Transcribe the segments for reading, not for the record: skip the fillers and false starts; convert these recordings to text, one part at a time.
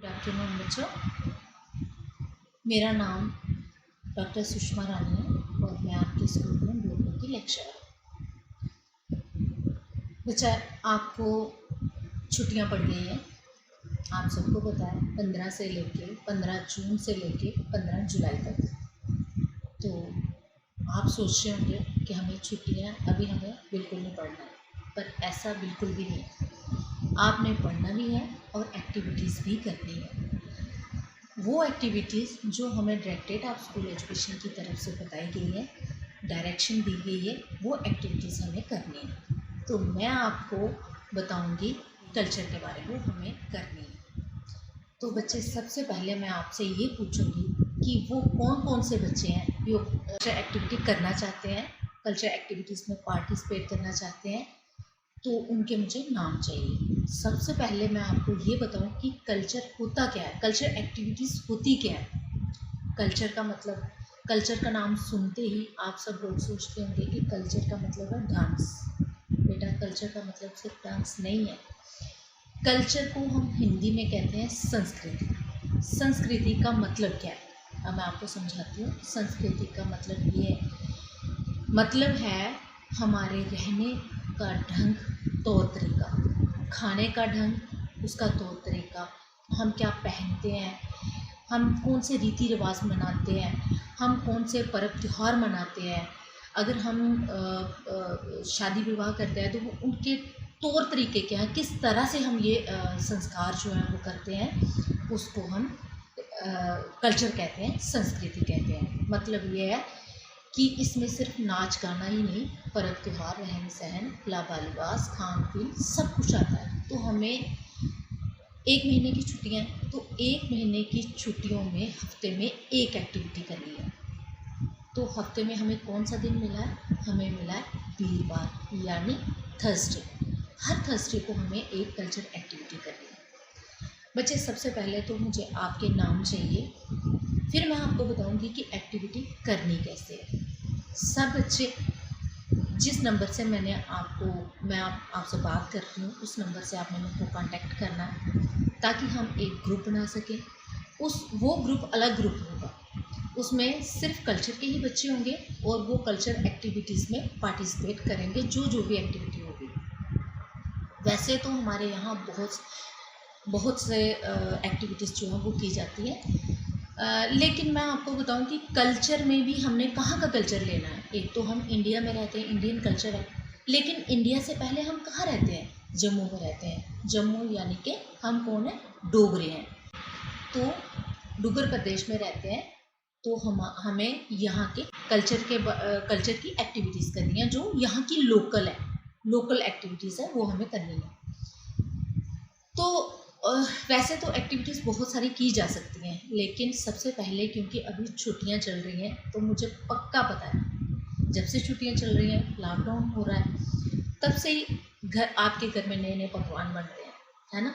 Good afternoon बच्चों। मेरा नाम डॉक्टर सुषमा रानी है और मैं आपके स्कूल में बोर्ड की लेक्चरर हूँ। बच्चा, आपको छुट्टियां पड़ गई हैं। आप सबको पता है 15 जून से लेके 15 जुलाई तक। तो आप सोच रहे होंगे कि हमें छुट्टियां अभी हमें बिल्कुल नहीं पढ़ना है, पर ऐसा बिल्कुल भी नहीं। आपने पढ़ना भी है और एक्टिविटीज़ भी करनी है। वो एक्टिविटीज़ जो हमें डायरेक्टेड आप स्कूल एजुकेशन की तरफ से बताई गई है, डायरेक्शन दी गई है, वो एक्टिविटीज़ हमें करनी है। तो मैं आपको बताऊंगी कल्चर के बारे में हमें करनी है। तो बच्चे, सबसे पहले मैं आपसे ये पूछूंगी कि वो कौन कौन से बच्चे हैं जो कल्चर एक्टिविटी करना चाहते हैं, कल्चर एक्टिविटीज़ में पार्टिसिपेट करना चाहते हैं। तो उनके मुझे नाम चाहिए। सबसे पहले मैं आपको ये बताऊं कि कल्चर होता क्या है, कल्चर एक्टिविटीज़ होती क्या है। कल्चर का मतलब, कल्चर का नाम सुनते ही आप सब लोग सोचते होंगे कि कल्चर का मतलब है डांस। बेटा, कल्चर का मतलब सिर्फ डांस नहीं है। कल्चर को हम हिंदी में कहते हैं संस्कृति। संस्कृति का मतलब क्या है, अब मैं आपको समझाती हूँ। संस्कृति का मतलब ये है हमारे रहने का ढंग, तौर तरीका, खाने का ढंग, उसका तौर तरीका, हम क्या पहनते हैं, हम कौन से रीति रिवाज मनाते हैं, हम कौन से पर्व त्यौहार मनाते हैं। अगर हम शादी विवाह करते हैं तो वो उनके तौर तरीके क्या हैं, किस तरह से हम ये संस्कार जो हैं वो करते हैं, उसको हम कल्चर कहते हैं, संस्कृति कहते हैं। मतलब ये है कि इसमें सिर्फ नाच गाना ही नहीं, पर्व त्यौहार, रहन सहन, लाबा लिबास, खान पीन, सब कुछ आता है। तो हमें 1 महीने की छुट्टियां हैं, तो 1 महीने की छुट्टियों में हफ्ते में एक एक्टिविटी करनी है। तो हफ्ते में हमें कौन सा दिन मिला है, हमें मिला है वीरवार, यानी थर्सडे। हर थर्सडे को हमें एक कल्चर एक्टिविटी करनी है। बच्चे, सबसे पहले तो मुझे आपके नाम चाहिए, फिर मैं आपको बताऊंगी कि एक्टिविटी करनी कैसे है। सब बच्चे, जिस नंबर से मैं आपसे बात कर रही हूँ, उस नंबर से आपने मेरे को कांटेक्ट करना है, ताकि हम एक ग्रुप बना सकें। वो ग्रुप अलग ग्रुप होगा, उसमें सिर्फ कल्चर के ही बच्चे होंगे और वो कल्चर एक्टिविटीज़ में पार्टिसिपेट करेंगे, जो भी एक्टिविटी होगी। वैसे तो हमारे यहाँ बहुत से एक्टिविटीज़ जो हैं वो की जाती है, लेकिन मैं आपको बताऊं कि कल्चर में भी हमने कहाँ का कल्चर लेना है। एक तो हम इंडिया में रहते हैं, इंडियन कल्चर है, लेकिन इंडिया से पहले हम कहाँ रहते हैं, जम्मू में रहते हैं। जम्मू यानी कि हम कौन है, डोगरे हैं। तो डुगर प्रदेश में रहते हैं। तो हमें यहाँ के कल्चर की एक्टिविटीज़ करनी है, जो यहाँ की लोकल एक्टिविटीज़ है, वो हमें करनी है। तो वैसे तो एक्टिविटीज़ बहुत सारी की जा सकती हैं, लेकिन सबसे पहले, क्योंकि अभी छुट्टियां चल रही हैं, तो मुझे पक्का पता है जब से छुट्टियां चल रही हैं, लॉकडाउन हो रहा है, तब से ही आपके घर में नए नए पकवान बन रहे हैं, है ना।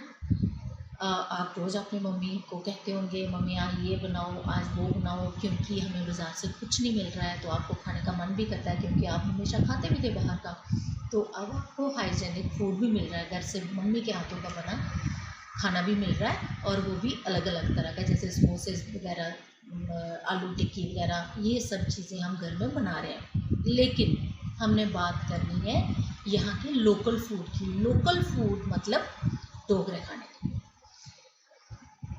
आप रोज़ अपनी मम्मी को कहते होंगे, मम्मी आज ये बनाओ, आज वो बनाओ, क्योंकि हमें बाज़ार से कुछ नहीं मिल रहा है, तो आपको खाने का मन भी करता है, क्योंकि आप हमेशा खाते भी थे बाहर का। तो अब आपको हाइजेनिक फूड भी मिल रहा है, घर से मम्मी के हाथों का बना खाना भी मिल रहा है, और वो भी अलग अलग तरह का, जैसे समोसे वगैरह, आलू टिक्की वगैरह, ये सब चीज़ें हम घर में बना रहे हैं। लेकिन हमने बात करनी है यहाँ के लोकल फूड की। लोकल फूड मतलब डोगरे खाने की।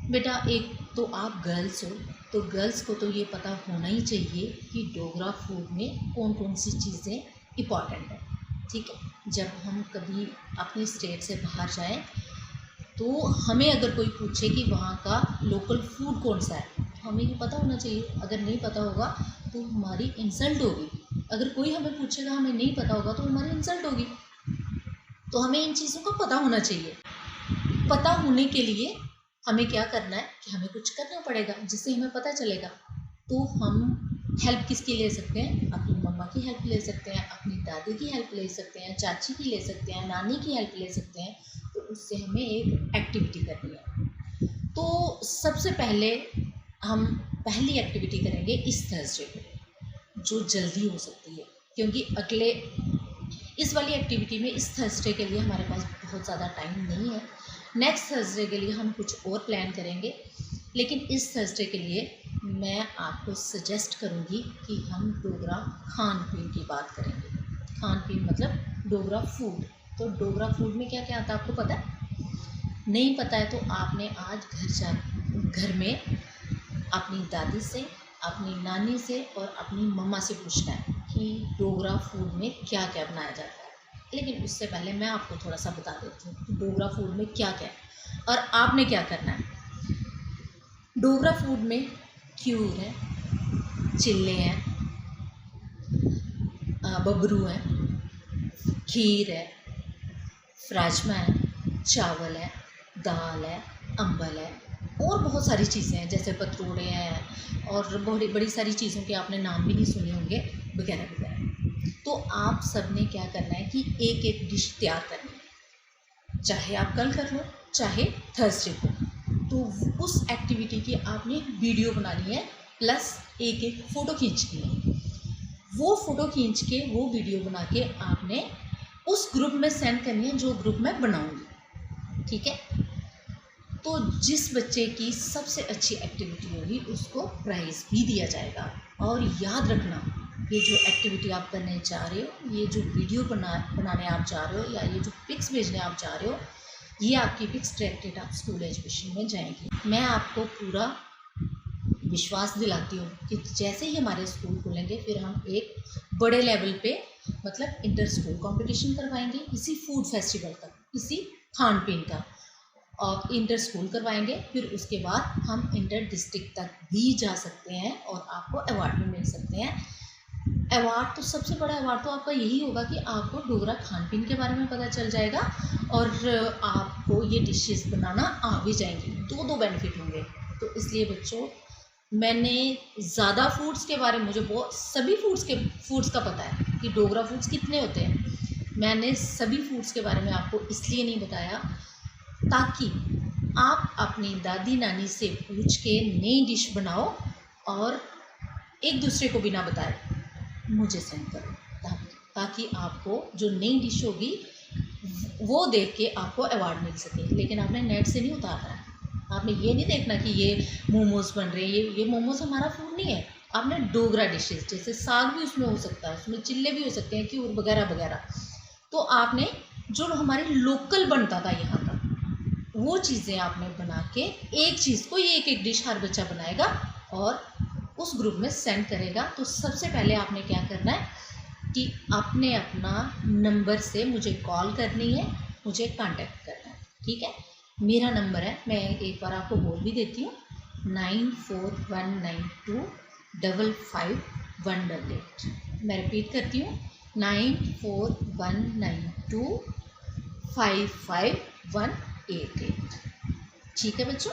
बेटा, एक तो आप गर्ल्स हो, तो गर्ल्स को तो ये पता होना ही चाहिए कि डोगरा फूड में कौन कौन सी चीज़ें इम्पॉर्टेंट है। ठीक है, जब हम कभी अपनी स्टेट से बाहर जाएं, तो हमें अगर कोई पूछे कि वहाँ का लोकल फूड कौन सा है, तो हमें ये पता होना चाहिए। अगर नहीं पता होगा तो हमारी इंसल्ट होगी। अगर कोई हमें पूछेगा, हमें नहीं पता होगा, तो हमारी इंसल्ट होगी। तो हमें इन चीज़ों का पता होना चाहिए। पता होने के लिए हमें क्या करना है कि हमें कुछ करना पड़ेगा, जिससे हमें पता चलेगा। तो हम हेल्प किसकी ले सकते हैं, अपनी मम्मा की हेल्प ले सकते हैं, अपनी दादी की हेल्प ले सकते हैं, चाची की ले सकते हैं, नानी की हेल्प ले सकते हैं। तो उससे हमें एक एक्टिविटी करनी है। तो सबसे पहले हम पहली एक्टिविटी करेंगे इस थर्सडे को, जो जल्दी हो सकती है, क्योंकि इस वाली एक्टिविटी में इस थर्सडे के लिए हमारे पास बहुत ज़्यादा टाइम नहीं है। नेक्स्ट थर्सडे के लिए हम कुछ और प्लान करेंगे, लेकिन इस थर्सडे के लिए मैं आपको सजेस्ट करूँगी कि हम डोगरा खान पीन की बात करेंगे। खान पीन मतलब डोगरा फूड। तो डोगरा फूड में क्या क्या आता है आपको पता है? नहीं पता है तो आपने आज घर में अपनी दादी से, अपनी नानी से और अपनी मम्मा से पूछना है कि डोगरा फूड में क्या क्या बनाया जाता है। लेकिन उससे पहले मैं आपको थोड़ा सा बता देती हूँ कि डोगरा फूड में क्या क्या है और आपने क्या करना है। डोगरा फूड में क्यूर है, चिल्ले हैं, बबरू हैं, खीर है, राजमा है, चावल है, दाल है, अम्बल है और बहुत सारी चीज़ें हैं, जैसे पतरोड़े हैं और बड़ी बड़ी सारी चीज़ों के आपने नाम भी नहीं सुने होंगे, वगैरह वगैरह। तो आप सब ने क्या करना है कि एक एक डिश तैयार करनी है, चाहे आप कल कर लो चाहे थर्सडे को। तो उस एक्टिविटी की आपने वीडियो बनानी है, प्लस एक एक फ़ोटो खींचनी है। वो फ़ोटो खींच के वो वीडियो बना के आपने उस ग्रुप में सेंड करनी है जो ग्रुप मैं बनाऊंगी, ठीक है। तो जिस बच्चे की सबसे अच्छी एक्टिविटी होगी उसको प्राइज़ भी दिया जाएगा। और याद रखना, ये जो एक्टिविटी आप करने जा रहे हो, ये जो वीडियो बनाने आप जा रहे हो, या ये जो पिक्स भेजने आप जा रहे हो, ये आपकी पिक्स डायरेक्टेड आप स्कूल एजुकेशन में जाएंगी। मैं आपको पूरा विश्वास दिलाती हूँ कि जैसे ही हमारे स्कूल खुलेंगे फिर हम एक बड़े लेवल पे मतलब इंटर स्कूल कंपटीशन करवाएंगे, इसी फूड फेस्टिवल तक, इसी खान पीन का, और इंटर स्कूल करवाएंगे। फिर उसके बाद हम इंटर डिस्ट्रिक्ट तक भी जा सकते हैं और आपको अवार्ड भी मिल सकते हैं। अवार्ड तो सबसे बड़ा अवार्ड तो आपका यही होगा कि आपको डोगरा खान पीन के बारे में पता चल जाएगा और आपको ये डिशेस बनाना आ भी जाएंगी। दो बेनिफिट होंगे। तो इसलिए बच्चों, मैंने ज़्यादा फूड्स के बारे में, मुझे बहुत सभी फूड्स का पता है कि डोगरा फूड्स कितने होते हैं। मैंने सभी फूड्स के बारे में आपको इसलिए नहीं बताया ताकि आप अपनी दादी नानी से पूछ के नई डिश बनाओ और एक दूसरे को बिना बताए मुझे सेंड करो, ताकि आपको जो नई डिश होगी वो देख के आपको अवार्ड मिल सके। लेकिन आपने नेट से नहीं उतारना है। आपने ये नहीं देखना कि ये मोमोज़ बन रहे हैं, ये मोमोज़ हमारा फूड नहीं है। आपने डोगरा डिशेस, जैसे साग भी उसमें हो सकता है, उसमें चिल्ले भी हो सकते हैं, क्यूर वगैरह वगैरह। तो आपने जो हमारे लोकल बनता था यहाँ का, वो चीज़ें आपने बना के एक चीज़ को, ये एक एक डिश हर बच्चा बनाएगा और उस ग्रुप में सेंड करेगा। तो सबसे पहले आपने क्या करना है कि आपने अपना नंबर से मुझे कॉल करनी है, मुझे कांटेक्ट करना है, ठीक है। मेरा नंबर है, मैं एक बार आपको बोल भी देती हूँ, 9419255188। मैं रिपीट करती हूँ, 9419255188। ठीक है बच्चों।